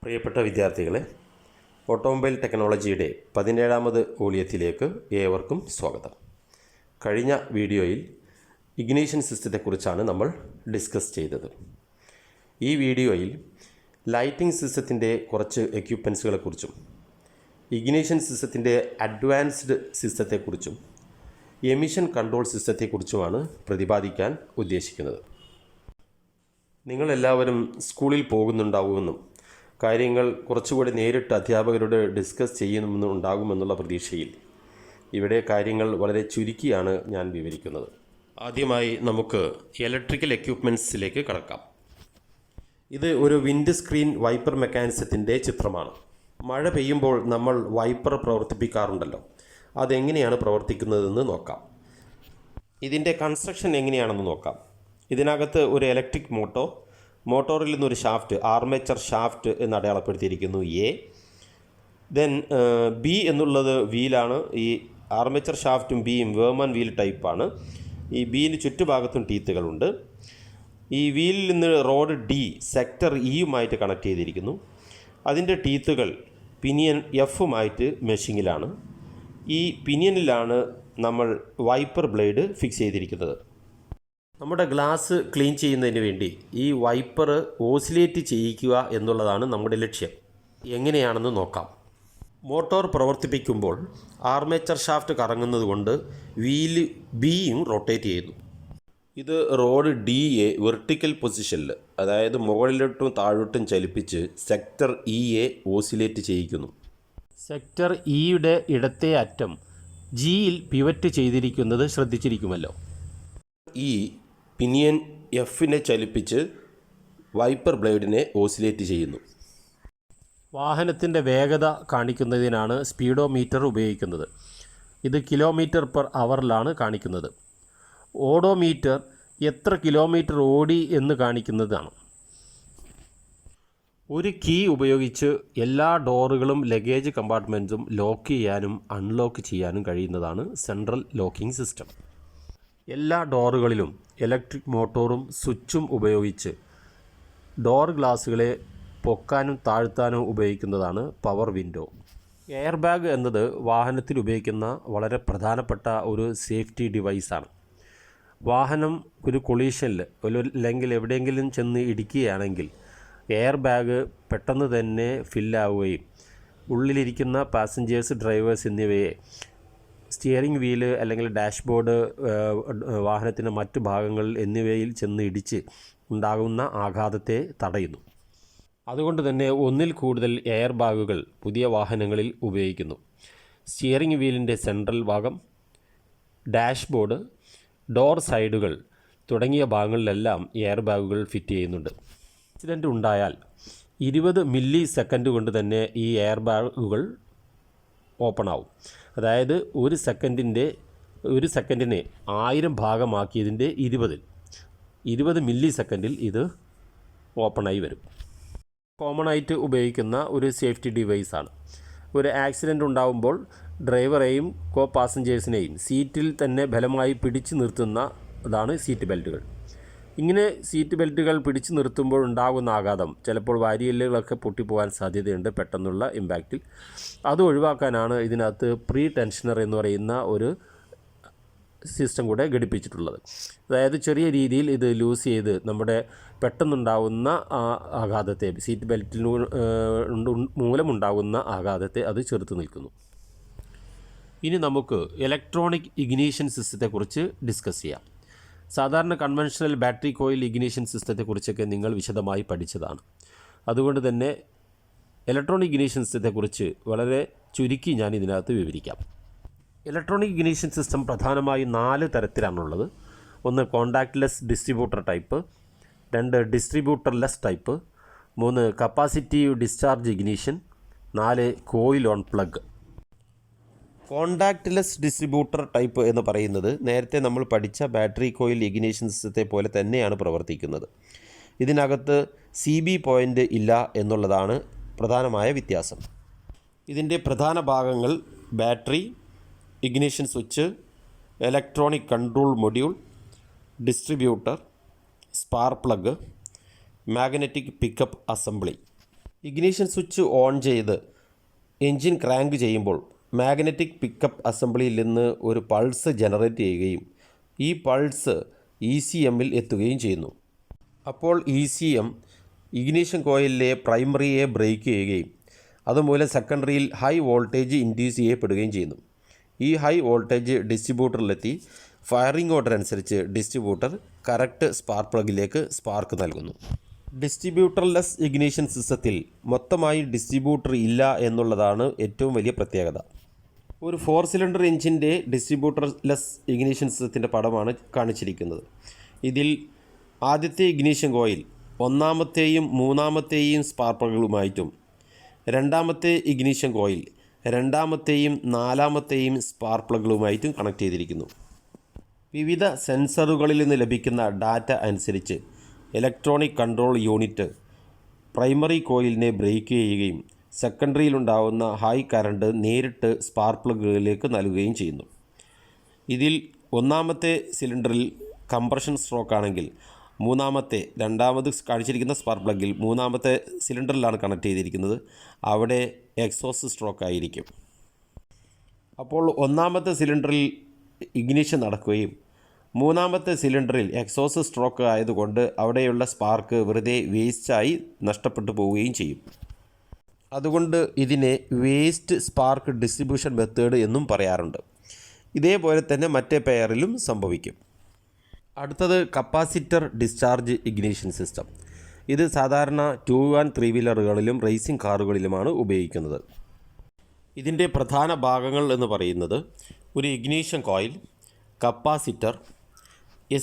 പ്രിയപ്പെട്ട വിദ്യാർത്ഥികളെ, ഓട്ടോമൊബൈൽ ടെക്നോളജിയുടെ 17ാമത് വോള്യത്തിലേക്ക് ഏവർക്കും സ്വാഗതം. കഴിഞ്ഞ വീഡിയോയിൽ ഇഗ്നിഷൻ സിസ്റ്റത്തെക്കുറിച്ചാണ് നമ്മൾ ഡിസ്കസ് ചെയ്തത്. ഈ വീഡിയോയിൽ ലൈറ്റിംഗ് സിസ്റ്റത്തിൻ്റെ കുറച്ച് എക്യുപ്മെൻറ്റ്സുകളെക്കുറിച്ചും ഇഗ്നിഷൻ സിസ്റ്റത്തിൻ്റെ അഡ്വാൻസ്ഡ് സിസ്റ്റത്തെക്കുറിച്ചും എമിഷൻ കൺട്രോൾ സിസ്റ്റത്തെക്കുറിച്ചുമാണ് പ്രതിപാദിക്കാൻ ഉദ്ദേശിക്കുന്നത്. നിങ്ങളെല്ലാവരും സ്കൂളിൽ പോകുന്നുണ്ടാവുമെന്നും കാര്യങ്ങൾ കുറച്ചുകൂടി നേരിട്ട് അധ്യാപകരോട് ഡിസ്കസ് ചെയ്യുന്നുണ്ടാകുമെന്നുള്ള പ്രതീക്ഷയിൽ ഇവിടെ കാര്യങ്ങൾ വളരെ ചുരുക്കിയാണ് ഞാൻ വിവരിക്കുന്നത്. ആദ്യമായി നമുക്ക് ഇലക്ട്രിക്കൽ എക്യുപ്മെൻറ്റ്സിലേക്ക് കടക്കാം. ഇത് ഒരു വിൻഡ് സ്ക്രീൻ വൈപ്പർ മെക്കാനിസത്തിൻ്റെ ചിത്രമാണ്. മഴ പെയ്യുമ്പോൾ നമ്മൾ വൈപ്പർ പ്രവർത്തിപ്പിക്കാറുണ്ടല്ലോ, അതെങ്ങനെയാണ് പ്രവർത്തിക്കുന്നതെന്ന് നോക്കാം. ഇതിൻ്റെ കൺസ്ട്രക്ഷൻ എങ്ങനെയാണെന്ന് നോക്കാം. ഇതിനകത്ത് ഒരു ഇലക്ട്രിക് മോട്ടോറിൽ നിന്നൊരു ഷാഫ്റ്റ്, ആർമേച്ചർ ഷാഫ്റ്റ് എന്ന് അടയാളപ്പെടുത്തിയിരിക്കുന്നു എ. ദെൻ ബി എന്നുള്ളത് വീലാണ്. ഈ ആർമേച്ചർ ഷാഫ്റ്റും ബിയും വേർമാൻ വീൽ ടൈപ്പാണ്. ഈ ബിയിന് ചുറ്റുഭാഗത്തും ടീത്തുകളുണ്ട്. ഈ വീലിൽ നിന്ന് റോഡ് ഡി സെക്ടർ ഇയുമായിട്ട് കണക്ട് ചെയ്തിരിക്കുന്നു. അതിൻ്റെ ടീത്തുകൾ പിനിയൻ എഫുമായിട്ട് മെഷിങ്ങിലാണ്. ഈ പിനിയനിലാണ് നമ്മൾ വൈപ്പർ ബ്ലേഡ് ഫിക്സ് ചെയ്തിരിക്കുന്നത്. നമ്മുടെ ഗ്ലാസ് ക്ലീൻ ചെയ്യുന്നതിന് വേണ്ടി ഈ വൈപ്പർ ഓസിലേറ്റ് ചെയ്യിക്കുക എന്നുള്ളതാണ് നമ്മുടെ ലക്ഷ്യം. എങ്ങനെയാണെന്ന് നോക്കാം. മോട്ടോർ പ്രവർത്തിപ്പിക്കുമ്പോൾ ആർമേച്ചർ ഷാഫ്റ്റ് കറങ്ങുന്നത് കൊണ്ട് വീല് ബിയും റൊട്ടേറ്റ് ചെയ്യുന്നു. ഇത് റോഡ് ഡിയെ വെർട്ടിക്കൽ പൊസിഷനിൽ, അതായത് മുകളിലോട്ടും താഴോട്ടും ചലിപ്പിച്ച് സെക്ടർ ഇയെ ഓസിലേറ്റ് ചെയ്യിക്കുന്നു. സെക്ടർ ഇയുടെ ഇടത്തെ അറ്റം ജിയിൽ പിവറ്റ് ചെയ്തിരിക്കുന്നത് ശ്രദ്ധിച്ചിരിക്കുമല്ലോ. ഈ പിനിയൻ എഫിനെ ചലിപ്പിച്ച് വൈപ്പർ ബ്ലേഡിനെ ഓസിലേറ്റ് ചെയ്യുന്നു. വാഹനത്തിൻ്റെ വേഗത കാണിക്കുന്നതിനാണ് സ്പീഡോമീറ്റർ ഉപയോഗിക്കുന്നത്. ഇത് കിലോമീറ്റർ പെർ അവറിലാണ് കാണിക്കുന്നത്. ഓഡോമീറ്റർ എത്ര കിലോമീറ്റർ ഓടി എന്ന് കാണിക്കുന്നതാണ്. ഒരു കീ ഉപയോഗിച്ച് എല്ലാ ഡോറുകളും ലഗേജ് കമ്പാർട്ട്മെൻറ്റ്സും ലോക്ക് ചെയ്യാനും അൺലോക്ക് ചെയ്യാനും കഴിയുന്നതാണ് സെൻട്രൽ ലോക്കിംഗ് സിസ്റ്റം. എല്ലാ ഡോറുകളിലും ഇലക്ട്രിക് മോട്ടോറും സ്വിച്ചും ഉപയോഗിച്ച് ഡോർ ഗ്ലാസുകളെ പൊക്കാനും താഴ്ത്താനും ഉപയോഗിക്കുന്നതാണ് പവർ വിൻഡോ. എയർ ബാഗ് എന്നത് വാഹനത്തിൽ ഉപയോഗിക്കുന്ന വളരെ പ്രധാനപ്പെട്ട ഒരു സേഫ്റ്റി ഡിവൈസാണ്. വാഹനം ഒരു കൊളീഷനിൽ അല്ലെങ്കിൽ എവിടെയെങ്കിലും ചെന്ന് ഇടിക്കുകയാണെങ്കിൽ എയർ ബാഗ് പെട്ടെന്ന് തന്നെ ഫില്ലാവുകയും ഉള്ളിലിരിക്കുന്ന പാസഞ്ചേഴ്സ്, ഡ്രൈവേഴ്സ് എന്നിവയെ സ്റ്റിയറിംഗ് വീല് അല്ലെങ്കിൽ ഡാഷ്ബോർഡ്, വാഹനത്തിൻ്റെ മറ്റു ഭാഗങ്ങൾ എന്നിവയിൽ ചെന്ന് ഇടിച്ച് ഉണ്ടാകുന്ന ആഘാതത്തെ തടയുന്നു. അതുകൊണ്ട് തന്നെ ഒന്നിൽ കൂടുതൽ എയർ ബാഗുകൾ പുതിയ വാഹനങ്ങളിൽ ഉപയോഗിക്കുന്നു. സ്റ്റിയറിംഗ് വീലിൻ്റെ സെൻട്രൽ ഭാഗം, ഡാഷ്ബോർഡ്, ഡോർ സൈഡുകൾ തുടങ്ങിയ ഭാഗങ്ങളിലെല്ലാം എയർ ബാഗുകൾ ഫിറ്റ് ചെയ്യുന്നുണ്ട്. ആക്സിഡൻറ്റ് ഉണ്ടായാൽ 20 മില്ലി സെക്കൻഡ് കൊണ്ട് തന്നെ ഈ എയർ ബാഗുകൾ ഓപ്പൺ ആവും. അതായത് ഒരു സെക്കൻഡിനെ 1000 ഭാഗമാക്കിയതിൻ്റെ 20 മില്ലി സെക്കൻഡിൽ ഇത് ഓപ്പണായി വരും. കോമൺ ആയിട്ട് ഉപയോഗിക്കുന്ന ഒരു സേഫ്റ്റി ഡിവൈസാണ്. ഒരു ആക്സിഡൻ്റ് ഉണ്ടാകുമ്പോൾ ഡ്രൈവറെയും കോ പാസഞ്ചേഴ്സിനെയും സീറ്റിൽ തന്നെ ബലമായി പിടിച്ചു നിർത്തുന്നതാണ് സീറ്റ് ബെൽറ്റുകൾ. ഇങ്ങനെ സീറ്റ് ബെൽറ്റുകൾ പിടിച്ചു നിർത്തുമ്പോൾ ഉണ്ടാകുന്ന ആഘാതം ചിലപ്പോൾ വാരിയെല്ലുകളൊക്കെ പൊട്ടിപ്പോകാൻ സാധ്യതയുണ്ട് പെട്ടെന്നുള്ള ഇമ്പാക്റ്റിൽ. അത് ഒഴിവാക്കാനാണ് ഇതിനകത്ത് പ്രീ ടെൻഷനർ എന്ന് പറയുന്ന ഒരു സിസ്റ്റം കൂടെ ഘടിപ്പിച്ചിട്ടുള്ളത്. അതായത് ചെറിയ രീതിയിൽ ഇത് ലൂസ് ചെയ്ത് നമ്മുടെ പെട്ടെന്നുണ്ടാകുന്ന ആഘാതത്തെ, സീറ്റ് ബെൽറ്റിൽ മൂലമുണ്ടാകുന്ന ആഘാതത്തെ അത് ചെറുത്ത് നിൽക്കുന്നു. ഇനി നമുക്ക് ഇലക്ട്രോണിക് ഇഗ്നിഷൻ സിസ്റ്റത്തെക്കുറിച്ച് ഡിസ്കസ് ചെയ്യാം. സാധാരണ കൺവെൻഷണൽ ബാറ്ററി കോയിൽ ഇഗ്നിഷൻ സിസ്റ്റത്തെക്കുറിച്ചൊക്കെ നിങ്ങൾ വിശദമായി പഠിച്ചതാണ്. അതുകൊണ്ട് തന്നെ ഇലക്ട്രോണിക് ഇഗ്നിഷൻ സിസ്റ്റത്തെക്കുറിച്ച് വളരെ ചുരുക്കി ഞാൻ ഇതിനകത്ത് വിവരിക്കാം. ഇലക്ട്രോണിക് ഇഗ്നിഷൻ സിസ്റ്റം പ്രധാനമായും 4 തരത്തിലാണുള്ളത്. 1 contactless distributor type, 2 distributorless type, 3 capacitive discharge ignition, 4 coil on plug. Contactless distributor type എന്ന് പറയുന്നത് നേരത്തെ നമ്മൾ പഠിച്ച ബാറ്ററി കോയിൽ ഇഗ്നിഷൻ സിസ്റ്റത്തെ പോലെ തന്നെയാണ് പ്രവർത്തിക്കുന്നത്. ഇതിനകത്ത് CB പോയിൻ്റ് ഇല്ല എന്നുള്ളതാണ് പ്രധാനമായ വ്യത്യാസം. ഇതിൻ്റെ പ്രധാന ഭാഗങ്ങൾ battery, ignition switch, electronic control module, distributor, spark plug, magnetic pickup assembly ignition switch on ചെയ്ത് എൻജിൻ ക്രാങ്ക് ചെയ്യുമ്പോൾ മാഗ്നറ്റിക് പിക്കപ്പ് അസംബ്ലിയിൽ നിന്ന് ഒരു പൾസ് ജനറേറ്റ് ചെയ്യുകയും ഈ പൾസ് ECMൽ എത്തുകയും ചെയ്യുന്നു. അപ്പോൾ ECM ഇഗ്നിഷൻ കോയിലിലെ പ്രൈമറിയെ ബ്രേക്ക് ചെയ്യുകയും അതുമൂലം സെക്കൻഡറിയിൽ ഹൈ വോൾട്ടേജ് ഇൻഡ്യൂസ് ചെയ്യപ്പെടുകയും ചെയ്യുന്നു. ഈ ഹൈ വോൾട്ടേജ് ഡിസ്ട്രിബ്യൂട്ടറിലെത്തി ഫയറിംഗ് ഓർഡർ അനുസരിച്ച് ഡിസ്ട്രിബ്യൂട്ടർ കറക്റ്റ് സ്പാർക്ക് പ്ലഗിലേക്ക് സ്പാർക്ക് നൽകുന്നു. ഡിസ്ട്രിബ്യൂട്ടർലെസ് ഇഗ്നിഷൻ സിസ്റ്റത്തിൽ മൊത്തമായി ഡിസ്ട്രിബ്യൂട്ടർ ഇല്ല എന്നുള്ളതാണ് ഏറ്റവും വലിയ പ്രത്യേകത. ഒരു 4 സിലിണ്ടർ എഞ്ചിൻ്റെ ഡിസ്ട്രിബ്യൂട്ടർലെസ് ഇഗ്നിഷൻ സിസ്റ്റത്തിൻ്റെ പടമാണ് കാണിച്ചിരിക്കുന്നത്. ഇതിൽ ആദ്യത്തെ ഇഗ്നിഷൻ കോയിൽ ഒന്നാമത്തെയും മൂന്നാമത്തെയും സ്പാർക്ക് പ്ലഗുകളുമായിട്ടും രണ്ടാമത്തെ ഇഗ്നിഷൻ കോയിൽ രണ്ടാമത്തെയും നാലാമത്തെയും സ്പാർക്ക് പ്ലഗുകളുമായിട്ടും കണക്ട് ചെയ്തിരിക്കുന്നു. വിവിധ സെൻസറുകളിൽ നിന്ന് ലഭിക്കുന്ന ഡാറ്റ അനുസരിച്ച് ഇലക്ട്രോണിക് കൺട്രോൾ യൂണിറ്റ് പ്രൈമറി കോയിലിനെ ബ്രേക്ക് ചെയ്യുകയും സെക്കൻഡറിയിലുണ്ടാകുന്ന ഹൈ കറണ്ട് നേരിട്ട് സ്പാർക്ക് പ്ലഗുകളിലേക്ക് നൽകുകയും ചെയ്യുന്നു. ഇതിൽ ഒന്നാമത്തെ സിലിണ്ടറിൽ കംപ്രഷൻ സ്ട്രോക്ക് ആണെങ്കിൽ രണ്ടാമത് കാണിച്ചിരിക്കുന്ന സ്പാർക്ക് പ്ലഗിൽ മൂന്നാമത്തെ സിലിണ്ടറിലാണ് കണക്ട് ചെയ്തിരിക്കുന്നത്. അവിടെ എക്സോസ്റ്റ് സ്ട്രോക്ക് ആയിരിക്കും. അപ്പോൾ ഒന്നാമത്തെ സിലിണ്ടറിൽ ഇഗ്നിഷൻ നടക്കുകയും മൂന്നാമത്തെ സിലിണ്ടറിൽ എക്സോസ്റ്റ് സ്ട്രോക്ക് ആയതുകൊണ്ട് അവിടെയുള്ള സ്പാർക്ക് വെറുതെ വേസ്റ്റായി നഷ്ടപ്പെട്ടു പോവുകയും ചെയ്യും. അതുകൊണ്ട് ഇതിനെ വേസ്റ്റ് സ്പാർക്ക് ഡിസ്ട്രിബ്യൂഷൻ മെത്തേഡ് എന്നും പറയാറുണ്ട്. ഇതേപോലെ തന്നെ മറ്റേ പെയറിലും സംഭവിക്കും. അടുത്തത് കപ്പാസിറ്റർ ഡിസ്ചാർജ് ഇഗ്നിഷൻ സിസ്റ്റം. ഇത് സാധാരണ 2 and 3 വീലറുകളിലും റേസിംഗ് കാറുകളിലുമാണ് ഉപയോഗിക്കുന്നത്. ഇതിൻ്റെ പ്രധാന ഭാഗങ്ങൾ എന്ന് പറയുന്നത് ഒരു ignition coil, capacitor,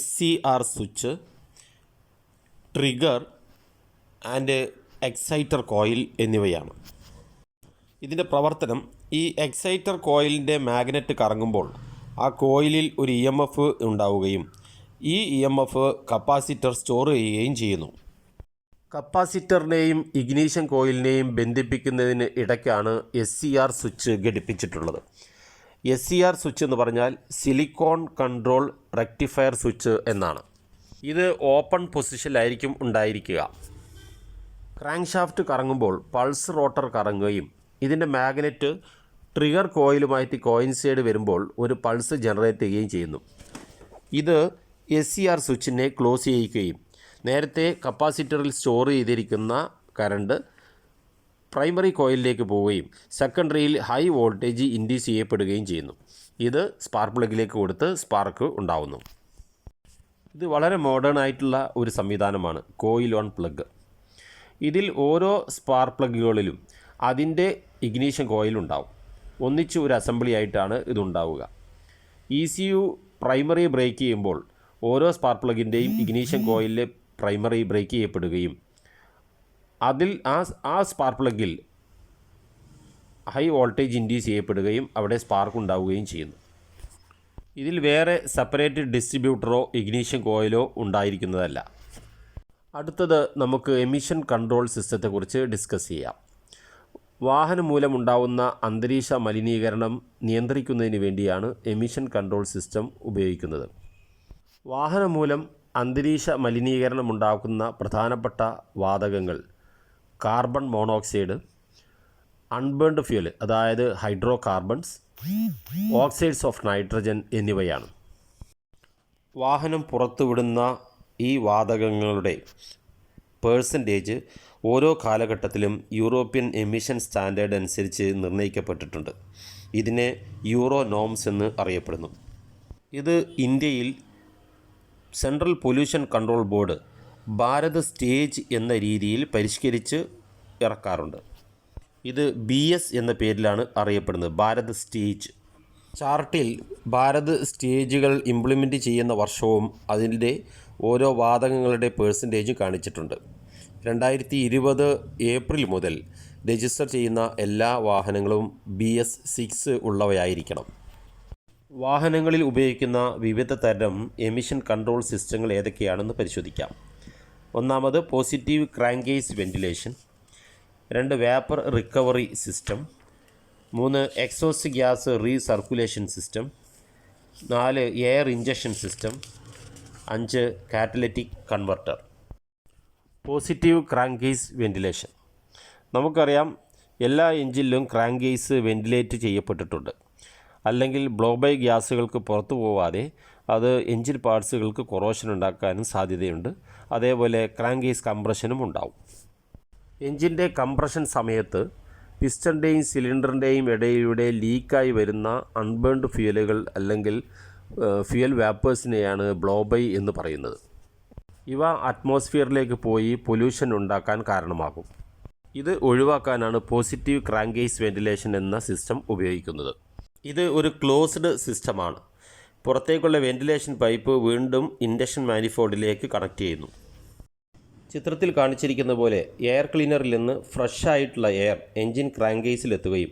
SCR switch, trigger and exciter coil എന്നിവയാണ്. ഇതിൻ്റെ പ്രവർത്തനം ഈ എക്സൈറ്റർ കോയിലിൻ്റെ മാഗ്നറ്റ് കറങ്ങുമ്പോൾ ആ കോയിലിൽ ഒരു EMF ഉണ്ടാവുകയും ഈ EMF കപ്പാസിറ്റർ സ്റ്റോർ ചെയ്യുകയും ചെയ്യുന്നു. കപ്പാസിറ്ററിനെയും ഇഗ്നിഷൻ കോയിലിനെയും ബന്ധിപ്പിക്കുന്നതിന് ഇടയ്ക്കാണ് SCR സ്വിച്ച് ഘടിപ്പിച്ചിട്ടുള്ളത്. SCR സ്വിച്ച് എന്ന് പറഞ്ഞാൽ സിലിക്കോൺ കൺട്രോൾ റെക്ടിഫയർ സ്വിച്ച് എന്നാണ്. ഇത് ഓപ്പൺ പൊസിഷനിലായിരിക്കും ഉണ്ടായിരിക്കുക. ക്രാങ്ക് ഷാഫ്റ്റ് കറങ്ങുമ്പോൾ പൾസ് റോട്ടർ കറങ്ങുകയും ഇതിൻ്റെ മാഗ്നറ്റ് ട്രിഗർ കോയിലുമായിട്ട് കോയിൻസൈഡ് വരുമ്പോൾ ഒരു പൾസ് ജനറേറ്റ് ചെയ്യുകയും ചെയ്യുന്നു. ഇത് SCR സ്വിച്ചിനെ ക്ലോസ് ചെയ്യിക്കുകയും നേരത്തെ കപ്പാസിറ്ററിൽ സ്റ്റോർ ചെയ്തിരിക്കുന്ന കറണ്ട് പ്രൈമറി കോയിലിലേക്ക് പോവുകയും സെക്കൻഡറിയിൽ ഹൈ വോൾട്ടേജ് ഇൻഡ്യൂസ് ചെയ്യപ്പെടുകയും ചെയ്യുന്നു. ഇത് സ്പാർക്ക് പ്ലഗിലേക്ക് കൊടുത്ത് സ്പാർക്ക് ഉണ്ടാവുന്നു. ഇത് വളരെ മോഡേൺ ആയിട്ടുള്ള ഒരു സംവിധാനമാണ് കോയിൽ ഓൺ പ്ലഗ്. ഇതിൽ ഓരോ സ്പാർക്ക് പ്ലഗുകളിലും അതിൻ്റെ ഇഗ്നിഷൻ കോയിൽ ഉണ്ടാവും. ഒന്നിച്ച് ഒരു അസംബ്ലി ആയിട്ടാണ് ഇതുണ്ടാവുക. ECU പ്രൈമറി ബ്രേക്ക് ചെയ്യുമ്പോൾ ഓരോ സ്പാർക്ക് പ്ലഗിൻ്റെയും ഇഗ്നിഷൻ കോയിലിലെ പ്രൈമറി ബ്രേക്ക് ചെയ്യപ്പെടുകയും അതിൽ ആ സ്പാർക്ക് പ്ലഗിൽ ഹൈ വോൾട്ടേജ് ഇൻഡ്യൂസ് ചെയ്യപ്പെടുകയും അവിടെ സ്പാർക്ക് ഉണ്ടാവുകയും ചെയ്യുന്നു. ഇതിൽ വേറെ സെപ്പറേറ്റ് ഡിസ്ട്രിബ്യൂട്ടറോ ഇഗ്നിഷൻ കോയിലോ ഉണ്ടായിരിക്കുന്നതല്ല. അടുത്തത് നമുക്ക് എമിഷൻ കൺട്രോൾ സിസ്റ്റത്തെക്കുറിച്ച് ഡിസ്കസ് ചെയ്യാം. വാഹനം മൂലമുണ്ടാവുന്ന അന്തരീക്ഷ മലിനീകരണം നിയന്ത്രിക്കുന്നതിന് വേണ്ടിയാണ് എമിഷൻ കൺട്രോൾ സിസ്റ്റം ഉപയോഗിക്കുന്നത്. വാഹനം മൂലം അന്തരീക്ഷ മലിനീകരണം ഉണ്ടാക്കുന്ന പ്രധാനപ്പെട്ട വാതകങ്ങൾ കാർബൺ മോണോക്സൈഡ്, അൺബേൺഡ് ഫ്യൂൽ അതായത് hydro carbons, oxides of nitrogen എന്നിവയാണ്. വാഹനം പുറത്തുവിടുന്ന ഈ വാതകങ്ങളുടെ പേഴ്സൻറ്റേജ് ഓരോ കാലഘട്ടത്തിലും യൂറോപ്യൻ എമിഷൻ സ്റ്റാൻഡേർഡ് അനുസരിച്ച് നിർണ്ണയിക്കപ്പെട്ടിട്ടുണ്ട്. ഇതിനെ യൂറോ നോംസ് എന്ന് അറിയപ്പെടുന്നു. ഇത് ഇന്ത്യയിൽ central pollution control board Bharat stage എന്ന രീതിയിൽ പരിഷ്കരിച്ച് ഇറക്കാറുണ്ട്. ഇത് BS എന്ന പേരിലാണ് അറിയപ്പെടുന്നത്, ഭാരത് സ്റ്റേജ്. ചാർട്ടിൽ ഭാരത് സ്റ്റേജുകൾ ഇംപ്ലിമെൻറ്റ് ചെയ്യുന്ന വർഷവും അതിൻ്റെ ഓരോ വാതകങ്ങളുടെ പേഴ്സൻറ്റേജും കാണിച്ചിട്ടുണ്ട്. 2020 ഏപ്രിൽ മുതൽ രജിസ്റ്റർ ചെയ്യുന്ന എല്ലാ വാഹനങ്ങളും BS6 ഉള്ളവയായിരിക്കണം. വാഹനങ്ങളിൽ ഉപയോഗിക്കുന്ന വിവിധ തരം എമിഷൻ കൺട്രോൾ സിസ്റ്റങ്ങൾ ഏതൊക്കെയാണെന്ന് പരിശോധിക്കാം. ഒന്നാമത് positive crankcase ventilation, 2 vapour recovery system, 3 exhaust gas recirculation system, 4 air injection system, 5 catalytic converter. Positive crankcase ventilation നമുക്കറിയാം എല്ലാ എഞ്ചിനിലും ക്രാങ്ക് കേസ് വെന്റിലേറ്റ് ചെയ്യപ്പെട്ടിട്ടുണ്ട്. അല്ലെങ്കിൽ ബ്ലോ ബൈ ഗ്യാസുകൾക്ക് പുറത്തു പോവാതെ അത് എഞ്ചിൻ പാർട്സുകൾക്ക് കൊറോഷൻ ഉണ്ടാക്കാനും സാധ്യതയുണ്ട്. അതേപോലെ ക്രാങ്ക് കേസ് കംപ്രഷനും ഉണ്ടാവും. എഞ്ചിൻ്റെ കംപ്രഷൻ സമയത്ത് പിസ്റ്റണിൻ്റെയും സിലിണ്ടറിൻ്റെയും ഇടയിലൂടെ ലീക്കായി വരുന്ന അൺബേൺഡ് ഫ്യൂലുകൾ അല്ലെങ്കിൽ ഫ്യൂൽ വാപ്പേഴ്സിനെയാണ് ബ്ലോ ബൈ എന്ന് പറയുന്നത്. ഇവ അറ്റ്മോസ്ഫിയറിലേക്ക് പോയി പൊല്യൂഷൻ ഉണ്ടാക്കാൻ കാരണമാകും. ഇത് ഒഴിവാക്കാനാണ് പോസിറ്റീവ് ക്രാങ്ക് കേസ് വെന്റിലേഷൻ എന്ന സിസ്റ്റം ഉപയോഗിക്കുന്നത്. ഇത് ഒരു ക്ലോസ്ഡ് സിസ്റ്റമാണ്. പുറത്തേക്കുള്ള വെന്റിലേഷൻ പൈപ്പ് വീണ്ടും ഇൻഡക്ഷൻ മാനിഫോൾഡിലേക്ക് കണക്ട് ചെയ്യുന്നു. ചിത്രത്തിൽ കാണിച്ചിരിക്കുന്ന പോലെ എയർ ക്ലീനറിൽ നിന്ന് ഫ്രഷ് ആയിട്ടുള്ള എയർ എൻജിൻ ക്രാങ്ക് കേസിലെത്തുകയും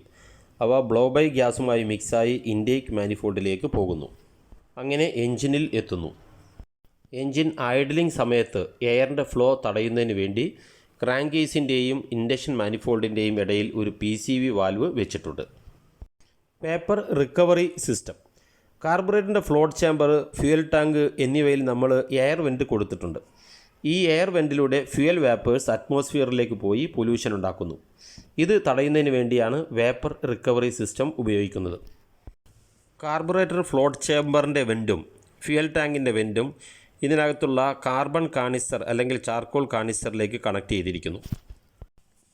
അവ ബ്ലോ ബൈ ഗ്യാസുമായി മിക്സായി ഇൻടേക്ക് മാനിഫോൾഡിലേക്ക് പോകുന്നു. അങ്ങനെ എൻജിനിൽ എത്തുന്നു. എൻജിൻ ഐഡലിംഗ് സമയത്ത് എയറിൻ്റെ ഫ്ലോ തടയുന്നതിന് വേണ്ടി ക്രാങ്ക് കേസിൻ്റെയും ഇൻഡക്ഷൻ മാനിഫോൾഡിൻ്റെയും ഇടയിൽ ഒരു PCV വാൽവ് വെച്ചിട്ടുണ്ട്. Vapour recovery system. കാർബറേറ്ററിൻ്റെ ഫ്ലോട്ട് ചേമ്പർ, ഫ്യൂൽ ടാങ്ക് എന്നിവയിൽ നമ്മൾ എയർ വെൻറ്റ് കൊടുത്തിട്ടുണ്ട്. ഈ എയർ വെൻറ്റിലൂടെ ഫ്യൂൽ വേപ്പേഴ്സ് അറ്റ്മോസ്ഫിയറിലേക്ക് പോയി പൊല്യൂഷൻ ഉണ്ടാക്കുന്നു. ഇത് തടയുന്നതിന് വേണ്ടിയാണ് വേപ്പർ റിക്കവറി സിസ്റ്റം ഉപയോഗിക്കുന്നത്. കാർബറേറ്റർ ഫ്ലോട്ട് ചേമ്പറിൻ്റെ വെൻറ്റും ഫ്യൂൽ ടാങ്കിൻ്റെ വെൻറ്റും ഇതിനകത്തുള്ള കാർബൺ കാനിസ്റ്റർ അല്ലെങ്കിൽ ചാർക്കോൾ കാനിസ്റ്ററിലേക്ക് കണക്ട് ചെയ്തിരിക്കുന്നു.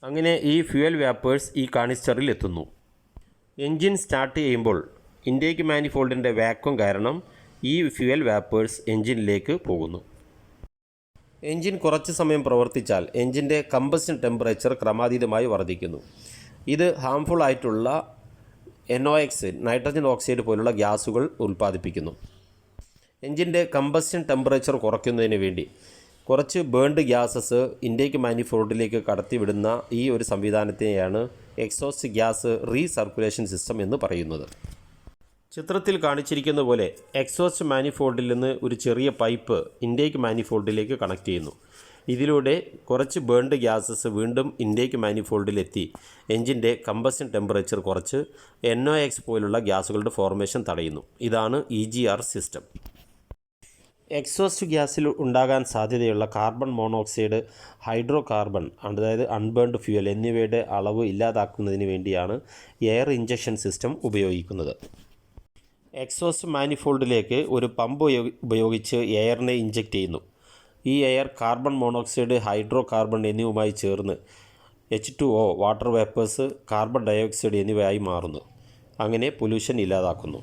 അങ്ങനെ ഈ ഫ്യൂൽ വേപ്പേഴ്സ് ഈ കാനിസ്റ്ററിൽ എത്തുന്നു. എൻജിൻ സ്റ്റാർട്ട് ചെയ്യുമ്പോൾ ഇൻടേക്ക് മാനിഫോൾഡിൻ്റെ വാക്വം കാരണം ഈ ഫ്യൂൽ വേപ്പേഴ്സ് എൻജിനിലേക്ക് പോകുന്നു. എൻജിൻ കുറച്ച് സമയം പ്രവർത്തിച്ചാൽ എൻജിൻ്റെ കമ്പസ്റ്റൻ ടെമ്പറേച്ചർ ക്രമാതീതമായി വർദ്ധിക്കുന്നു. ഇത് ഹാംഫുൾ ആയിട്ടുള്ള NOx നൈട്രജൻ ഓക്സൈഡ് പോലുള്ള ഗ്യാസുകൾ ഉൽപ്പാദിപ്പിക്കുന്നു. എൻജിൻ്റെ കമ്പസ്റ്റൻ ടെമ്പറേച്ചർ കുറയ്ക്കുന്നതിന് വേണ്ടി കുറച്ച് ബേൺഡ് ഗ്യാസസ് ഇൻടേക്ക് മാനിഫോൾഡിലേക്ക് കടത്തിവിടുന്ന ഈ ഒരു സംവിധാനത്തെയാണ് എക്സോസ്റ്റ് ഗ്യാസ് റീസർക്കുലേഷൻ സിസ്റ്റം എന്ന് പറയുന്നത്. ചിത്രത്തിൽ കാണിച്ചിരിക്കുന്ന പോലെ എക്സോസ്റ്റ് മാനിഫോൾഡിൽ നിന്ന് ഒരു ചെറിയ പൈപ്പ് ഇൻടേക്ക് മാനിഫോൾഡിലേക്ക് കണക്ട് ചെയ്യുന്നു. ഇതിലൂടെ കുറച്ച് ബേൺഡ് ഗ്യാസസ് വീണ്ടും ഇൻടേക്ക് മാനിഫോൾഡിലെത്തി എൻജിൻ്റെ കമ്പസ്റ്റൻ ടെമ്പറേച്ചർ കുറച്ച് NOx പോലുള്ള ഗ്യാസുകളുടെ ഫോർമേഷൻ തടയുന്നു. ഇതാണ് EGR സിസ്റ്റം. എക്സോസ്റ്റ് ഗ്യാസിൽ ഉണ്ടാകാൻ സാധ്യതയുള്ള കാർബൺ മോണോക്സൈഡ്, ഹൈഡ്രോ കാർബൺ അതായത് അൺബേൺഡ് ഫ്യൂൽ എന്നിവയുടെ അളവ് ഇല്ലാതാക്കുന്നതിന് വേണ്ടിയാണ് എയർ ഇഞ്ചക്ഷൻ സിസ്റ്റം ഉപയോഗിക്കുന്നത്. എക്സോസ്റ്റ് മാനിഫോൾഡിലേക്ക് ഒരു പമ്പ് ഉപയോഗിച്ച് എയറിനെ ഇഞ്ചക്റ്റ് ചെയ്യുന്നു. ഈ air carbon monoxide, hydro carbon എന്നിവയുമായി ചേർന്ന് H2O water vapours, carbon dioxide എന്നിവയായി മാറുന്നു. അങ്ങനെ പൊല്യൂഷൻ ഇല്ലാതാക്കുന്നു.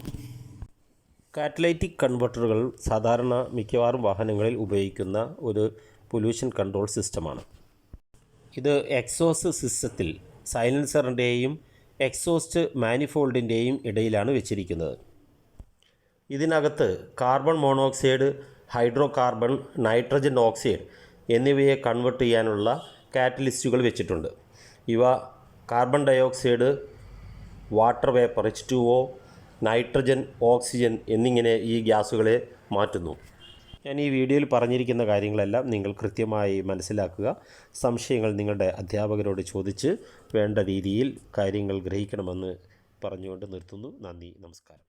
കാറ്റലൈറ്റിക് കൺവെർട്ടറുകൾ സാധാരണ മിക്കവാറും വാഹനങ്ങളിൽ ഉപയോഗിക്കുന്ന ഒരു പൊല്യൂഷൻ കൺട്രോൾ സിസ്റ്റമാണ്. ഇത് എക്സോസ്റ്റ് സിസ്റ്റത്തിൽ സൈലൻസറിൻ്റെയും എക്സോസ്റ്റ് മാനിഫോൾഡിൻ്റെയും ഇടയിലാണ് വെച്ചിരിക്കുന്നത്. ഇതിനകത്ത് carbon monoxide, hydro carbon, nitrogen oxide എന്നിവയെ കൺവെർട്ട് ചെയ്യാനുള്ള കാറ്റലിസ്റ്റുകൾ വെച്ചിട്ടുണ്ട്. ഇവ carbon dioxide, water vapour H2O, nitrogen, oxygen എന്നിങ്ങനെ ഈ ഗ്യാസുകളെ മാറ്റുന്നു. ഞാൻ ഈ വീഡിയോയിൽ പറഞ്ഞിരിക്കുന്ന കാര്യങ്ങളെല്ലാം നിങ്ങൾ കൃത്യമായി മനസ്സിലാക്കുക. സംശയങ്ങൾ നിങ്ങളുടെ അധ്യാപകരോട് ചോദിച്ച് വേണ്ട രീതിയിൽ കാര്യങ്ങൾ ഗ്രഹിക്കണമെന്ന് പറഞ്ഞുകൊണ്ട് നിർത്തുന്നു. നന്ദി, നമസ്കാരം.